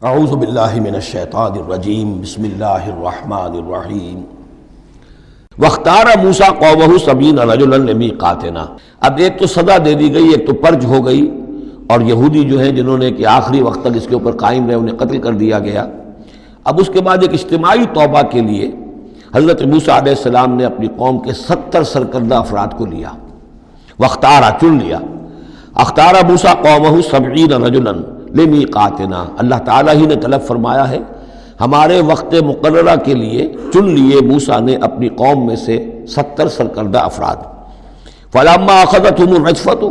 اعوذ باللہ من الشیطان الرجیم بسم اللہ الرحمن الرحیم واختار موسیٰ قومہ 70 رجلا لمیقاتنا۔ اب ایک تو سزا دے دی گئی، ایک تو پرج ہو گئی، اور یہودی جو ہیں جنہوں نے کہ آخری وقت تک اس کے اوپر قائم رہے انہیں قتل کر دیا گیا۔ اب اس کے بعد ایک اجتماعی توبہ کے لیے حضرت موسیٰ علیہ السلام نے اپنی قوم کے 70 سرکردہ افراد کو لیا، واختارا چن لیا۔ اختارا موسیٰ قومہ 70 رجلا لمیقاتنا، اللہ تعالیٰ ہی نے طلب فرمایا ہے، ہمارے وقت مقررہ کے لیے چن لیے موسیٰ نے اپنی قوم میں سے 70 سرکردہ افراد۔ فلما اخذتهم الرجفۃ،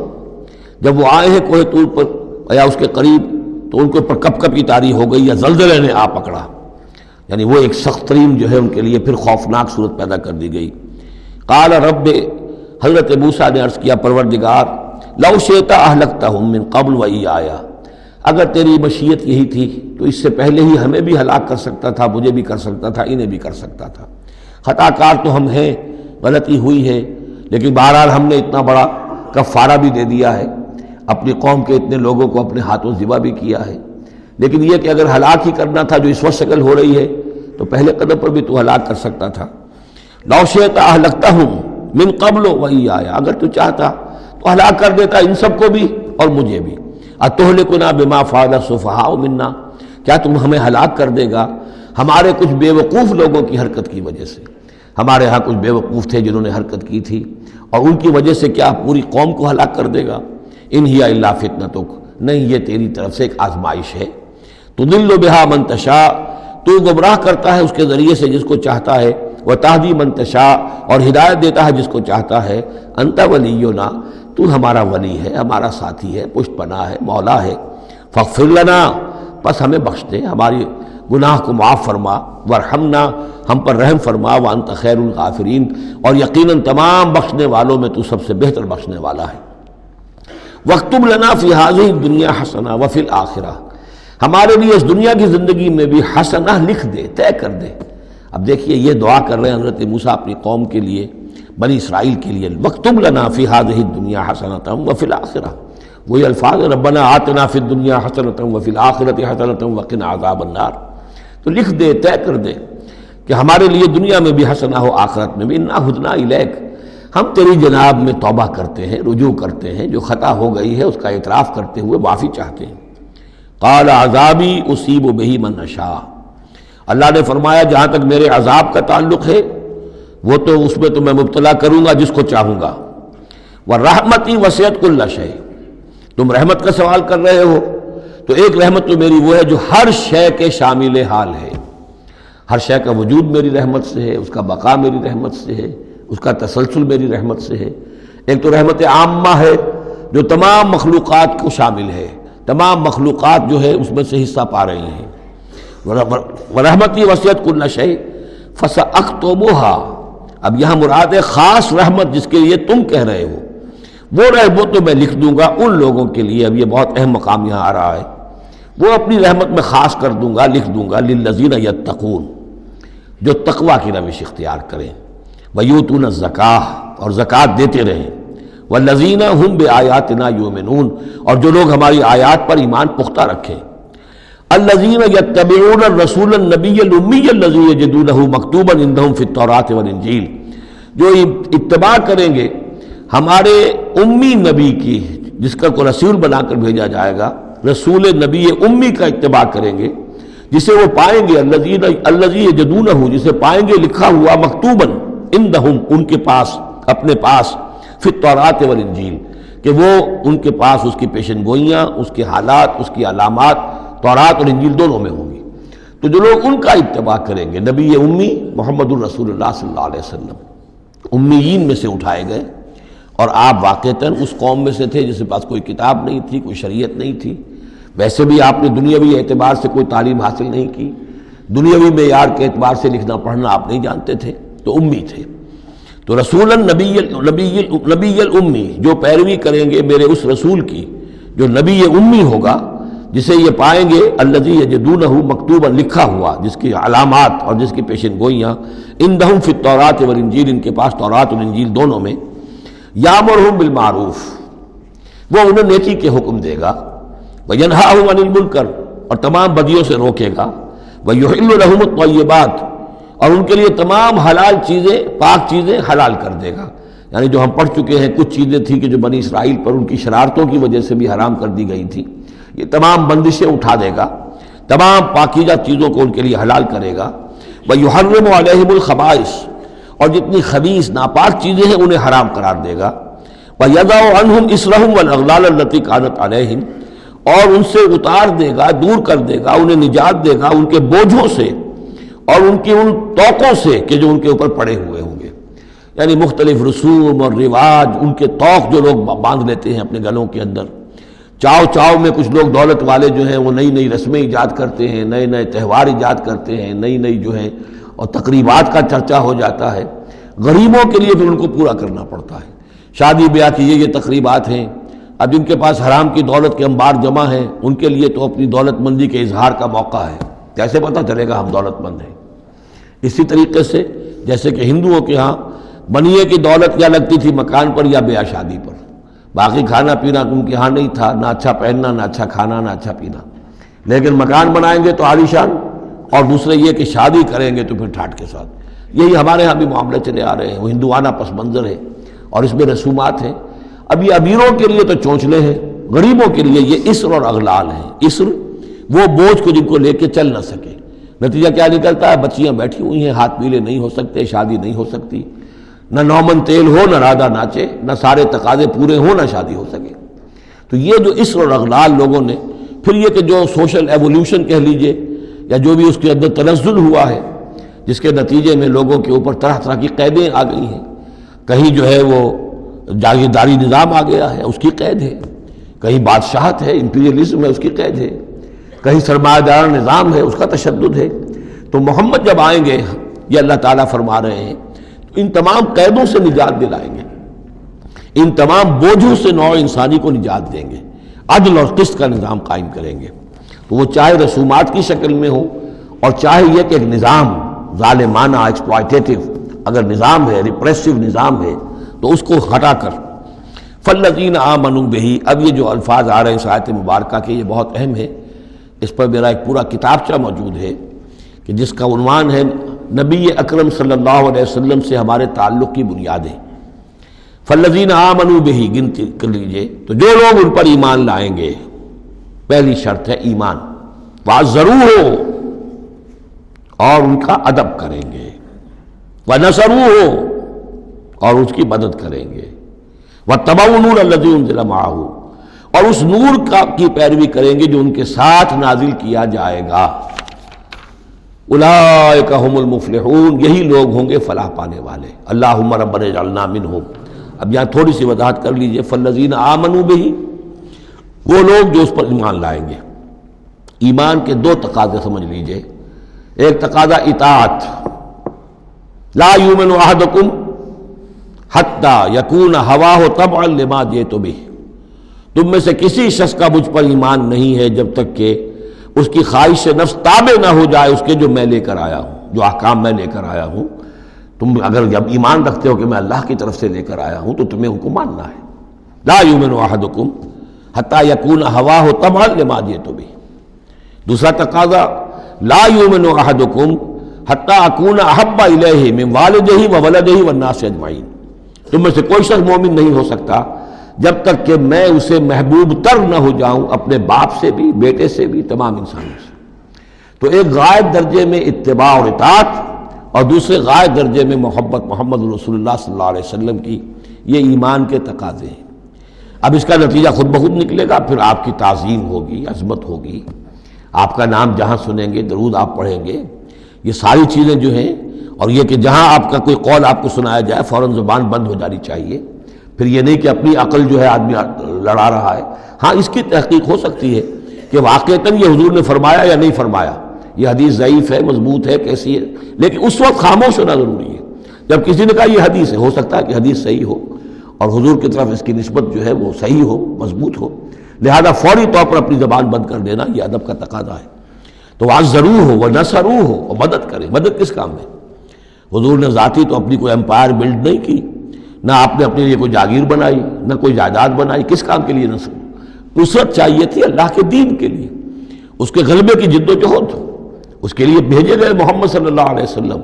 جب وہ آئے ہیں کوہ طور پر یا اس کے قریب، تو ان کے اوپر کپ کپ کی طاری ہو گئی یا زلزلے نے آ پکڑا، یعنی وہ ایک سخت ترین جو ہے ان کے لیے پھر خوفناک صورت پیدا کر دی گئی۔ قال رب، حضرت موسیٰ نے عرض کیا پروردگار، لو شئت اہلکتہم من قبل وایایا، اگر تیری مشیت یہی تھی تو اس سے پہلے ہی ہمیں بھی ہلاک کر سکتا تھا، مجھے بھی کر سکتا تھا، انہیں بھی کر سکتا تھا۔ خطا کار تو ہم ہیں، غلطی ہوئی ہے، لیکن بہرحال ہم نے اتنا بڑا کفارہ بھی دے دیا ہے، اپنی قوم کے اتنے لوگوں کو اپنے ہاتھوں ذبح بھی کیا ہے، لیکن یہ کہ اگر ہلاک ہی کرنا تھا جو اس وقت شکل ہو رہی ہے تو پہلے قدم پر بھی تو ہلاک کر سکتا تھا۔ لو شئت اہلکتہم من قبل وایایا، اگر تو چاہتا تو ہلاک کر دیتا ان سب کو بھی اور مجھے بھی۔ اتہلکنا بما فعل السفہاء منا، کیا تم ہمیں ہلاک کر دے گا ہمارے کچھ بے وقوف لوگوں کی حرکت کی وجہ سے؟ ہمارے ہاں کچھ بے وقوف تھے جنہوں نے حرکت کی تھی، اور ان کی وجہ سے کیا پوری قوم کو ہلاک کر دے گا؟ ان ہی الا فتنتک، نہیں یہ تیری طرف سے ایک آزمائش ہے۔ تضل بہا من تشاء، تو گمراہ کرتا ہے اس کے ذریعے سے جس کو چاہتا ہے، وتہدی من تشاء، اور ہدایت دیتا ہے جس کو چاہتا ہے۔ انت ولینا، تو ہمارا ولی ہے، ہمارا ساتھی ہے، پشت پناہ ہے، مولا ہے۔ فاغفر لنا، پس ہمیں بخش دے، ہماری گناہ کو معاف فرما، ورحمنا، ہم پر رحم فرما، وانت خیر الغافرین، اور یقیناً تمام بخشنے والوں میں تو سب سے بہتر بخشنے والا ہے۔ واکتب لنا فی ہذہ الدنیا حسنہ وفی الآخرہ، ہمارے لیے اس دنیا کی زندگی میں بھی حسنہ لکھ دے، طے کر دے۔ اب دیکھیے یہ دعا کر رہے ہیں حضرت موسیٰ اپنی قوم کے لیے، بنی اسرائیل کے لیے، واکتب لنا فی ہذہ الدنیا حسنۃ وفی الآخرہ، وہی الفاظ ربنا آتنا فی الدنیا حسنۃ وفی الآخرۃ حسنۃ وقنا عذاب النار۔ تو لکھ دے، طے کر دے کہ ہمارے لیے دنیا میں بھی حسنہ ہو، آخرت میں بھی۔ انا ہدنا الیک، ہم تیری جناب میں توبہ کرتے ہیں، رجوع کرتے ہیں، جو خطا ہو گئی ہے اس کا اعتراف کرتے ہوئے معافی چاہتے ہیں۔ قال عذابی اصیب بہ من اشاء، اللہ نے فرمایا جہاں تک میرے عذاب کا تعلق ہے وہ تو اس میں تو میں مبتلا کروں گا جس کو چاہوں گا۔ ورحمتی وسعت کل شیء، تم رحمت کا سوال کر رہے ہو تو ایک رحمت تو میری وہ ہے جو ہر شے کے شامل حال ہے، ہر شے کا وجود میری رحمت سے ہے، اس کا بقا میری رحمت سے ہے، اس کا تسلسل میری رحمت سے ہے۔ ایک تو رحمت عامہ ہے جو تمام مخلوقات کو شامل ہے، تمام مخلوقات جو ہے اس میں سے حصہ پا رہی ہیں۔ ورحمتی وسعت کل شیء فساکتبھا، اب یہاں مراد ہے خاص رحمت جس کے لیے تم کہہ رہے ہو، وہ رحمت تو میں لکھ دوں گا ان لوگوں کے لیے۔ اب یہ بہت اہم مقام یہاں آ رہا ہے، وہ اپنی رحمت میں خاص کر دوں گا، لکھ دوں گا، للذین یتقون، جو تقوی کی روش اختیار کریں، ویؤتون الزکاۃ، اور زکوٰۃ دیتے رہیں، والذین ھم بآیاتنا یؤمنون، اور جو لوگ ہماری آیات پر ایمان پختہ رکھیں۔ الذین یتبعون الرسول النبی الامی الذی یجدونہ مکتوبا عندہم فی التوراۃ والانجیل، جو اتباع کریں گے ہمارے امی نبی کی، جس کا کو رسول بنا کر بھیجا جائے گا، رسول نبی امی کا اتباع کریں گے، جسے وہ پائیں گے، الذی یجدونہ، جسے پائیں گے لکھا ہوا، مکتوبا عندہم، ان کے پاس، اپنے پاس، فی التوراۃ والانجیل، کہ وہ ان کے پاس اس کی پیشن گوئیاں، اس کے حالات، اس کی علامات تورات اور انجیل دونوں میں ہوں گی۔ تو جو لوگ ان کا اتباع کریں گے، نبی امی محمد الرسول اللہ صلی اللہ علیہ وسلم امیین میں سے اٹھائے گئے، اور آپ واقعتاً اس قوم میں سے تھے جس کے پاس کوئی کتاب نہیں تھی، کوئی شریعت نہیں تھی، ویسے بھی آپ نے دنیاوی اعتبار سے کوئی تعلیم حاصل نہیں کی، دنیاوی معیار کے اعتبار سے لکھنا پڑھنا آپ نہیں جانتے تھے، تو امی تھے۔ تو رسول نبی الامی، جو پیروی کریں گے میرے اس رسول کی جو نبی امی ہوگا، جسے یہ پائیں گے الذی یجدونہ مکتوبا، لکھا ہوا، جس کی علامات اور جس کی پیشن گوئیاں، عندہم فی التوراۃ والانجیل، ان کے پاس تورات اور انجیل دونوں میں، یامرہم بالمعروف، وہ انہیں نیکی کے حکم دے گا، وینہاہم عن المنکر، اور تمام بدیوں سے روکے گا، وَيُحِلُّ لَهُمُ الطَّيِّبَاتِ اور ان کے لیے تمام حلال چیزیں، پاک چیزیں حلال کر دے گا۔ یعنی جو ہم پڑھ چکے ہیں کچھ چیزیں تھیں کہ جو بنی اسرائیل پر ان کی شرارتوں کی وجہ سے بھی حرام کر دی گئی تھی، یہ تمام بندشیں اٹھا دے گا، تمام پاکیزہ چیزوں کو ان کے لیے حلال کرے گا۔ وَيُحَرِّمُ عَلَيْهِمُ الْخَبَائِثَ اور جتنی خبیث ناپاک چیزیں ہیں انہیں حرام قرار دے گا۔ وَيَضَعُ عَنْهُمْ إِصْرَهُمْ وَالْأَغْلَالَ الَّتِي كَانَتْ عَلَيْهِمْ اور ان سے اتار دے گا، دور کر دے گا، انہیں نجات دے گا ان کے بوجھوں سے اور ان کی ان توقوں سے کہ جو ان کے اوپر پڑے ہوئے ہوں گے۔ یعنی مختلف رسوم اور رواج، ان کے توق جو لوگ باندھ لیتے ہیں اپنے گلوں کے اندر، چاؤ چاؤ میں کچھ لوگ دولت والے جو ہیں وہ نئی نئی رسمیں ایجاد کرتے ہیں، نئے نئے تہوار ایجاد کرتے ہیں، نئی نئی جو ہیں اور تقریبات کا چرچا ہو جاتا ہے۔ غریبوں کے لیے پھر ان کو پورا کرنا پڑتا ہے۔ شادی بیاہ کی یہ تقریبات ہیں، اب جن کے پاس حرام کی دولت کے انبار جمع ہیں ان کے لیے تو اپنی دولت مندی کے اظہار کا موقع ہے، کیسے پتہ چلے گا ہم دولت مند ہیں؟ اسی طریقے سے جیسے کہ ہندوؤں کے ہاں بنیے کی دولت یا لگتی تھی مکان پر یا بیاہ شادی پر، باقی کھانا پینا ان کے ہاں نہیں تھا، نہ اچھا پہننا، نہ اچھا کھانا، نہ اچھا پینا، لیکن مکان بنائیں گے تو عالیشان، اور دوسرے یہ کہ شادی کریں گے تو پھر ٹھاٹ کے ساتھ۔ یہی ہمارے ہاں بھی معاملے چلے آ رہے ہیں، وہ ہندوانہ پس منظر ہے اور اس میں رسومات ہیں۔ اب یہ امیروں کے لیے تو چونچلے ہیں، غریبوں کے لیے یہ اسر اور اغلال ہیں۔ اسر وہ بوجھ کو جن کو لے کے چل نہ سکے، نتیجہ کیا نکلتا ہے؟ بچیاں بیٹھی ہوئی ہیں، ہاتھ پیلے نہیں ہو سکتے، شادی نہیں ہو سکتی، نہ نومن تیل ہو، نہ رادہ ناچے، نہ سارے تقاضے پورے ہوں، نہ شادی ہو سکے۔ تو یہ جو اسر اور اغلال لوگوں نے، پھر یہ کہ جو سوشل ایولیوشن کہہ لیجئے یا جو بھی اس کے اندر تنزل ہوا ہے، جس کے نتیجے میں لوگوں کے اوپر طرح طرح کی قیدیں آ گئی ہیں، کہیں جو ہے وہ جاگیرداری نظام آ گیا ہے، اس کی قید ہے، کہیں بادشاہت ہے، امپیریلزم ہے، اس کی قید ہے، کہیں سرمایہ دار نظام ہے، اس کا تشدد ہے۔ تو محمد جب آئیں گے، یہ اللہ تعالیٰ فرما رہے ہیں، تو ان تمام قیدوں سے نجات دلائیں گے، ان تمام بوجھوں سے نوع انسانی کو نجات دیں گے، عدل اور قسط کا نظام قائم کریں گے۔ تو وہ چاہے رسومات کی شکل میں ہو اور چاہے یہ کہ ایک نظام ظالمانہ ایکسپلائٹیٹو اگر نظام ہے، ریپریسو نظام ہے، تو اس کو ہٹا کر فالذین آمنوا بہ۔ اب یہ جو الفاظ آ رہے ہیں اس آیت مبارکہ کے، یہ بہت اہم ہے، اس پر میرا ایک پورا کتابچہ موجود ہے کہ جس کا عنوان ہے نبی اکرم صلی اللہ علیہ وسلم سے ہمارے تعلق کی بنیادیں۔ فالذین آمنوا بہ، گنتی کر لیجئے، تو جو لوگ ان پر ایمان لائیں گے، پہلی شرط ہے ایمان، وعزروہ اور ان کا ادب کریں گے، ونصروہ اور اس کی مدد کریں گے، واتبعوا النور الذی انزل معہ اور اس نور کی پیروی کریں گے جو ان کے ساتھ نازل کیا جائے گا۔ اولئک هم المفلحون، یہی لوگ ہوں گے فلاح پانے والے۔ اللہم ربنا اجعلنا منہم۔ اب یہاں تھوڑی سی وضاحت کر لیجئے، فالذین آمنوا بہ، وہ لوگ جو اس پر ایمان لائیں گے۔ ایمان کے دو تقاضے سمجھ لیجئے، ایک تقاضا اطاعت، لا یؤمن احدکم حتی یکون ہواہ طبعا لما جئت بہ، تم میں سے کسی شخص کا مجھ پر ایمان نہیں ہے جب تک کہ اس کی خواہش نفس تابع نہ ہو جائے اس کے جو میں لے کر آیا ہوں، جو احکام میں لے کر آیا ہوں۔ تم اگر جب ایمان رکھتے ہو کہ میں اللہ کی طرف سے لے کر آیا ہوں تو تمہیں ان کو ماننا ہے۔ لا یؤمن احدکم حتی یکون ہواہ طبعا لما جئت بہ۔ دوسرا تقاضا، لا یؤمن احدکم حتی اکون احب الیہ من والدہ وولدہ والناس اجمعین، تم میں سے کوئی شخص مومن نہیں ہو سکتا جب تک کہ میں اسے محبوب تر نہ ہو جاؤں، اپنے باپ سے بھی، بیٹے سے بھی، تمام انسانوں سے۔ تو ایک غائب درجے میں اتباع اور اطاعت، اور دوسرے غائب درجے میں محبت محمد رسول اللہ صلی اللہ علیہ وسلم کی، یہ ایمان کے تقاضے ہیں۔ اب اس کا نتیجہ خود بخود نکلے گا، پھر آپ کی تعظیم ہوگی، عظمت ہوگی، آپ کا نام جہاں سنیں گے درود آپ پڑھیں گے، یہ ساری چیزیں جو ہیں، اور یہ کہ جہاں آپ کا کوئی قول آپ کو سنایا جائے فوراً زبان بند ہو جانی چاہیے۔ پھر یہ نہیں کہ اپنی عقل جو ہے آدمی لڑا رہا ہے، ہاں اس کی تحقیق ہو سکتی ہے کہ واقعتاً یہ حضور نے فرمایا یا نہیں فرمایا، یہ حدیث ضعیف ہے، مضبوط ہے، کیسی ہے، لیکن اس وقت خاموش ہونا ضروری ہے۔ جب کسی نے کہا یہ حدیث ہے، ہو سکتا ہے کہ حدیث صحیح ہو اور حضور کی طرف اس کی نسبت جو ہے وہ صحیح ہو، مضبوط ہو، لہذا فوری طور پر اپنی زبان بند کر دینا یہ ادب کا تقاضا ہے۔ تو عزروہ ہو ونصروہ ہو، اور مدد کرے۔ مدد کس کام میں؟ حضور نے ذاتی تو اپنی کوئی امپائر بلڈ نہیں کی، نہ آپ نے اپنے لیے کوئی جاگیر بنائی، نہ کوئی جائیداد بنائی، کس کام کے لیے نصرت چاہیے تھی؟ اللہ کے دین کے لیے۔ اس کے غلبے کی جد و جہد، اس کے لیے بھیجے گئے محمد صلی اللہ علیہ وسلم،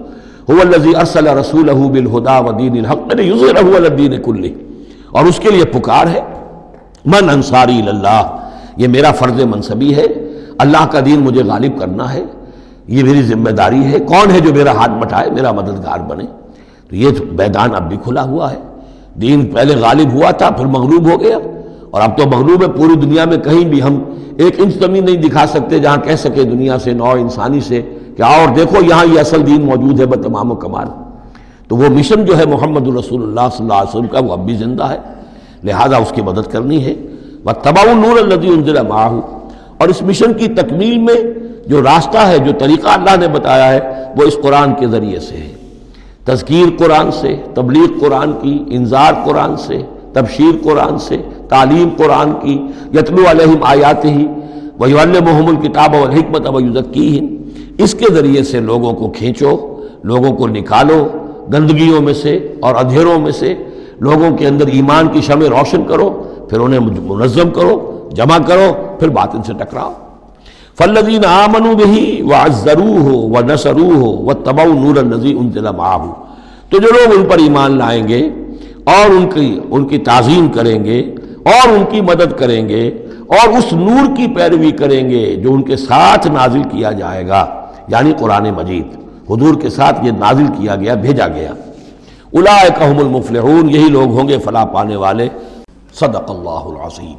هو الذی ارسل رسولہ بالہدی ودین الحق لیظہرہ علی الدین کلہ، اور اس کے لیے پکار ہے من انصاری اللہ، یہ میرا فرض منصبی ہے، اللہ کا دین مجھے غالب کرنا ہے، یہ میری ذمہ داری ہے، کون ہے جو میرا ہاتھ بٹائے، میرا مددگار بنے؟ تو یہ میدان اب بھی کھلا ہوا ہے، دین پہلے غالب ہوا تھا پھر مغلوب ہو گیا، اور اب تو مغلوب ہے پوری دنیا میں، کہیں بھی ہم ایک انچ زمین نہیں دکھا سکتے جہاں کہہ سکے دنیا سے، نوع انسانی سے کہ آؤ اور دیکھو یہاں یہ اصل دین موجود ہے بتمام و کمال۔ تو وہ مشن جو ہے محمد رسول اللہ صلی اللہ علیہ وسلم کا، وہ اب بھی زندہ ہے، لہذا اس کی مدد کرنی ہے۔ وَاتَّبَعُوا النُّورَ الَّذِي أُنزِلَ مَعَهُ، اور اس مشن کی تکمیل میں جو راستہ ہے، جو طریقہ اللہ نے بتایا ہے، وہ اس قرآن کے ذریعے سے ہے، تذکیر قرآن سے، تبلیغ قرآن کی، انذار قرآن سے، تبشیر قرآن سے، تعلیم قرآن کی، یتلو علیہم آیاتہ ویعلمہم الکتاب والحکمۃ ویزکیہم، اس کے ذریعے سے لوگوں کو کھینچو، لوگوں کو نکالو گندگیوں میں سے اور اندھیروں میں سے، لوگوں کے اندر ایمان کی شمع روشن کرو، پھر انہیں منظم کرو، جمع کرو، پھر باطن سے ٹکراؤ۔ فالذین آمنوا بہ وعزروہ ونصروہ واتبعوا النور الذی انزل معہ، تو جو لوگ ان پر ایمان لائیں گے اور ان کی تعظیم کریں گے اور ان کی مدد کریں گے اور اس نور کی پیروی کریں گے جو ان کے ساتھ نازل کیا جائے گا، یعنی قرآن مجید حضور کے ساتھ یہ نازل کیا گیا، بھیجا گیا، اولئک ھم المفلحون، یہی لوگ ہوں گے فلاح پانے والے۔ صدق اللہ العظیم۔